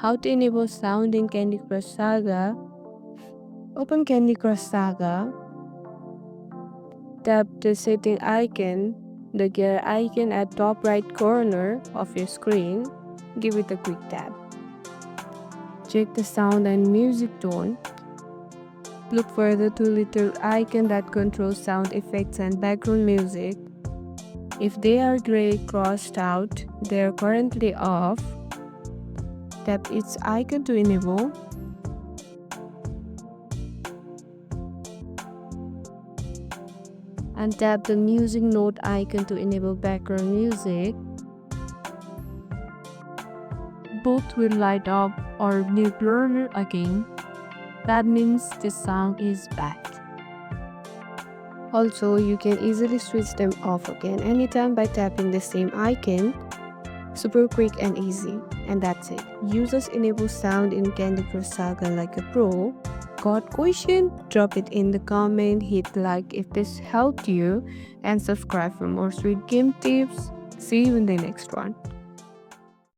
How to enable sound in Candy Crush Saga. Open Candy Crush Saga. Tap the setting icon, the gear icon at top right corner of your screen. Give it a quick tap. Check the sound and music tone. Look for the two little icon that controls sound effects and background music. If they are gray crossed out, they are currently off. Tap its icon to enable. And tap the music note icon to enable background music. Both will light up or be blurred again. That means the sound is back. Also, you can easily switch them off again anytime by tapping the same icon. Super quick and easy. And that's it. Users enable sound in Candy Crush Saga like a pro. Got question? Drop it in the comment, hit like if this helped you, and subscribe for more sweet game tips. See you in the next one.